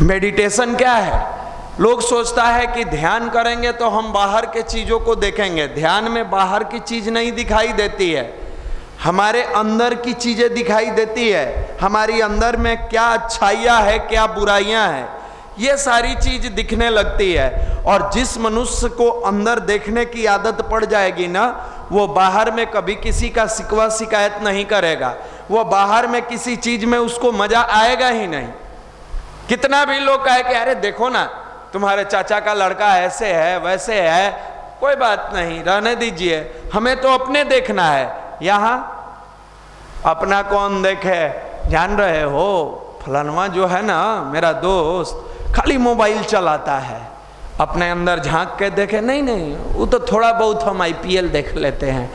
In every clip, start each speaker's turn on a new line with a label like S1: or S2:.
S1: Meditation क्या है? लोग सोचता है कि ध्यान करेंगे तो हम बाहर के चीजों को देखेंगे। ध्यान में बाहर की चीज नहीं दिखाई देती है, हमारे अंदर की चीजें दिखाई देती है। हमारी अंदर में क्या अच्छाइयाँ है, क्या बुराइयां हैं, ये सारी चीज दिखने लगती है। और जिस मनुष्य को अंदर देखने की आदत पड़ जाएगी ना, वो बाहर में कभी किसी का शिकवा शिकायत नहीं करेगा। वो बाहर में किसी चीज में उसको मजा आएगा ही नहीं। कितना भी लोग कहे कि अरे देखो ना तुम्हारे चाचा का लड़का ऐसे है वैसे है, कोई बात नहीं, रहने दीजिए, हमें तो अपने देखना है। यहाँ अपना कौन देखे? जान रहे हो फलानवा जो है ना मेरा दोस्त, खाली मोबाइल चलाता है, अपने अंदर झांक के देखे? नहीं नहीं, वो तो थोड़ा बहुत हम IPL देख लेते हैं।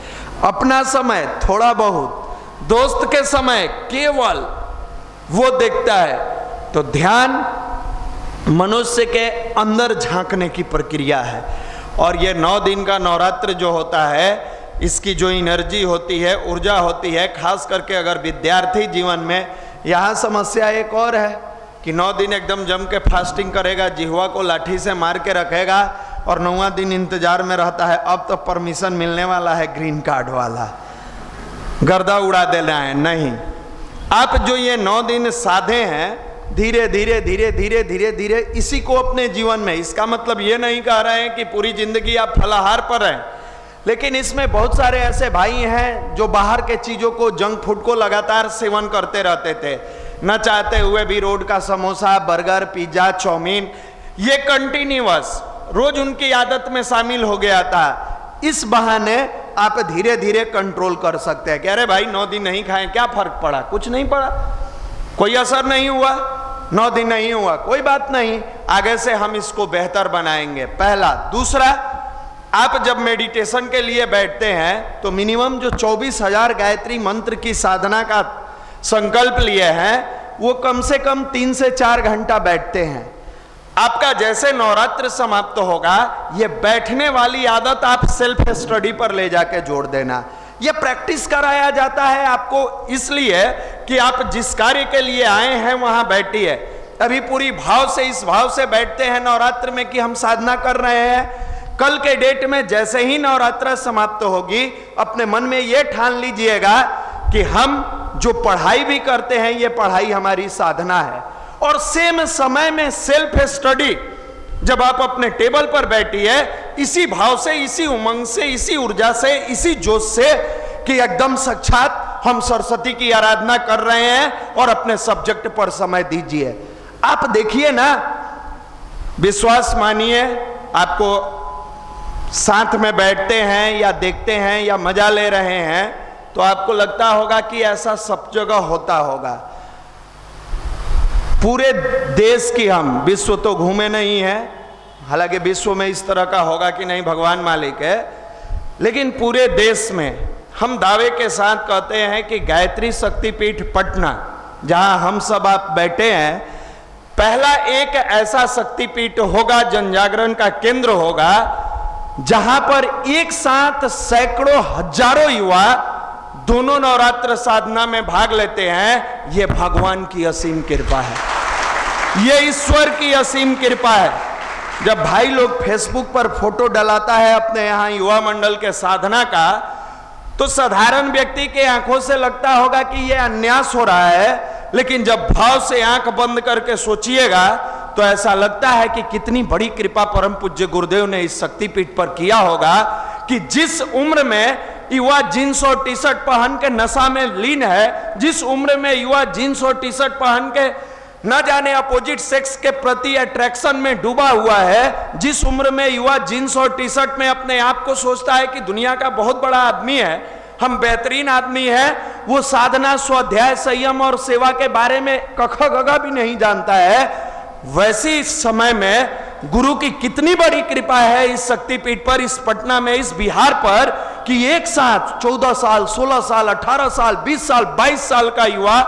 S1: अपना समय थोड़ा बहुत, दोस्त के समय केवल वो देखता है। तो ध्यान मनुष्य के अंदर झांकने की प्रक्रिया है। और ये 9 दिन का नवरात्र जो होता है, इसकी जो एनर्जी होती है, ऊर्जा होती है, खास करके अगर विद्यार्थी जीवन में, यहाँ समस्या एक और है कि 9 दिन एकदम जम के फास्टिंग करेगा, जिह्वा को लाठी से मार के रखेगा और 9वां दिन इंतजार में रहता है अब तो परमिशन मिलने वाला है ग्रीन कार्ड वाला, गर्दा उड़ा देना है। नहीं, आप जो ये 9 दिन साधे हैं, धीरे धीरे धीरे धीरे धीरे धीरे इसी को अपने जीवन में, इसका मतलब ये नहीं कह रहे हैं कि पूरी जिंदगी आप फलाहार पर रहें, लेकिन इसमें बहुत सारे ऐसे भाई हैं जो बाहर के चीजों को, जंक फूड को लगातार सेवन करते रहते थे, न चाहते हुए भी। रोड का समोसा, बर्गर, पिज्जा, चाउमीन, ये कंटिन्यूअस रोज उनकी आदत में शामिल हो गया था। इस बहाने आप धीरे धीरे कंट्रोल कर सकते हैं कि अरे भाई 9 दिन नहीं खाएं, क्या फर्क पड़ा? कुछ नहीं पड़ा, कोई असर नहीं हुआ, 9 दिन नहीं हुआ, कोई बात नहीं, आगे से हम इसको बेहतर बनाएंगे। पहला। दूसरा, आप जब मेडिटेशन के लिए बैठते हैं तो मिनिमम जो 24,000 गायत्री मंत्र की साधना का संकल्प लिए हैं, वो कम से कम 3 से 4 घंटा बैठते हैं। आपका जैसे नवरात्र समाप्त होगा, ये बैठने वाली आदत आप सेल्फ स्टडी पर ले जाके जोड़ देना। ये प्रैक्टिस कराया जाता है आपको इसलिए कि आप जिस कार्य के लिए आए हैं वहां बैठिए। अभी पूरी भाव से, इस भाव से बैठते हैं नवरात्र में कि हम साधना कर रहे हैं। कल के डेट में जैसे ही नवरात्र समाप्त होगी, अपने मन में ये ठान लीजिएगा कि हम जो पढ़ाई भी करते हैं, ये पढ़ाई हमारी साधना है। और सेम समय में सेल्फ स्टडी, जब आप अपने टेबल पर बैठिए, इसी भाव से, इसी उमंग से, इसी ऊर्जा से, इसी जोश से कि एकदम साक्षात हम सरस्वती की आराधना कर रहे हैं और अपने सब्जेक्ट पर समय दीजिए। आप देखिए ना, विश्वास मानिए, आपको साथ में बैठते हैं या देखते हैं या मजा ले रहे हैं तो आपको लगता होगा कि ऐसा सब जगह होता होगा। पूरे देश की, हम विश्व तो घूमे नहीं है, हालांकि विश्व में इस तरह का होगा कि नहीं भगवान मालिक है, लेकिन पूरे देश में हम दावे के साथ कहते हैं कि गायत्री शक्तिपीठ पटना, जहां हम सब आप बैठे हैं, पहला एक ऐसा शक्तिपीठ होगा, जनजागरण का केंद्र होगा, जहां पर एक साथ सैकड़ों हजारों युवा दोनों नवरात्र साधना में भाग लेते हैं। ये भगवान की असीम कृपा है, ये ईश्वर की असीम कृपा है। जब भाई लोग फेसबुक पर फोटो डलाता है अपने यहाँ युवा मंडल के साधना का, तो साधारण व्यक्ति के आंखों से लगता होगा कि ये अन्यास हो रहा है, लेकिन जब भाव से आंख बंद करके सोचिएगा तो ऐसा लगता है कि कितनी बड़ी कृपा परम पूज्य गुरुदेव ने इस शक्तिपीठ पर किया होगा कि जिस उम्र में युवा जींस और टी शर्ट पहन के नशा में लीन है, जिस उम्र में युवा जींस और टी शर्ट पहन के न जाने अपोजिट सेक्स के प्रति अट्रैक्शन में डूबा हुआ है, जिस उम्र में युवा जींस और टी शर्ट में अपने आप को सोचता है कि दुनिया का बहुत बड़ा आदमी है, हम बेहतरीन आदमी है, वो साधना, स्वाध्याय, संयम और सेवा के बारे में कख गगा भी नहीं जानता है, वैसे इस समय में गुरु की कितनी बड़ी कृपा है इस शक्तिपीठ पर, इस पटना में, इस बिहार पर, कि एक साथ 14 साल, 16 साल, 18 साल, 20 साल, 22 साल का युवा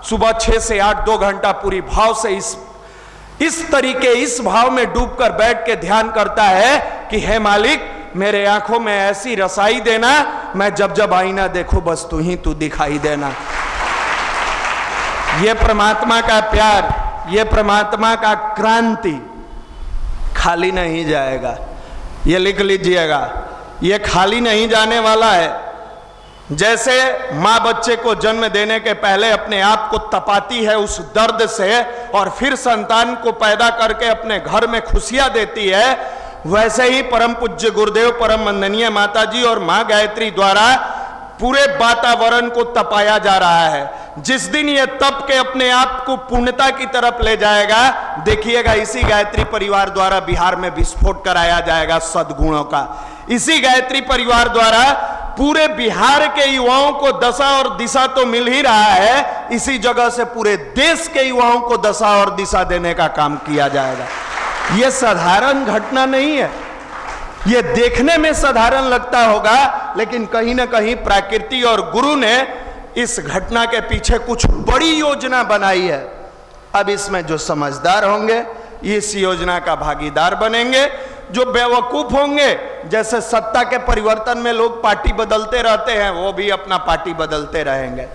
S1: सुबह 6 से 8 2 घंटा पूरी भाव से इस तरीके, इस भाव में डूबकर बैठ के ध्यान करता है कि हे मालिक, मेरे आंखों में ऐसी रसाई देना, मैं जब जब आईना देखूं बस तू ही तू दिखाई देना। ये परमात्मा का प्यार, ये परमात्मा का क्रांति खाली नहीं जाएगा, ये लिख लीजिएगा, ये खाली नहीं जाने वाला है। जैसे माँ बच्चे को जन्म देने के पहले अपने आप को तपाती है उस दर्द से और फिर संतान को पैदा करके अपने घर में खुशियां देती है, वैसे ही परम पूज्य गुरुदेव परम वंदनीय माता जी और माँ गायत्री द्वारा पूरे वातावरण को तपाया जा रहा है। जिस दिन ये तप के अपने आप को पूर्णता की तरफ ले जाएगा, देखिएगा इसी गायत्री परिवार द्वारा बिहार में विस्फोट कराया जाएगा सद्गुणों का। इसी गायत्री परिवार द्वारा पूरे बिहार के युवाओं को दशा और दिशा तो मिल ही रहा है, इसी जगह से पूरे देश के युवाओं को दशा और दिशा देने का काम किया जाएगा। यह साधारण घटना नहीं है, यह देखने में साधारण लगता होगा, लेकिन कहीं ना कहीं प्रकृति और गुरु ने इस घटना के पीछे कुछ बड़ी योजना बनाई है। अब इसमें जो समझदार होंगे इस योजना का भागीदार बनेंगे, जो बेवकूफ होंगे, जैसे सत्ता के परिवर्तन में लोग पार्टी बदलते रहते हैं, वो भी अपना पार्टी बदलते रहेंगे।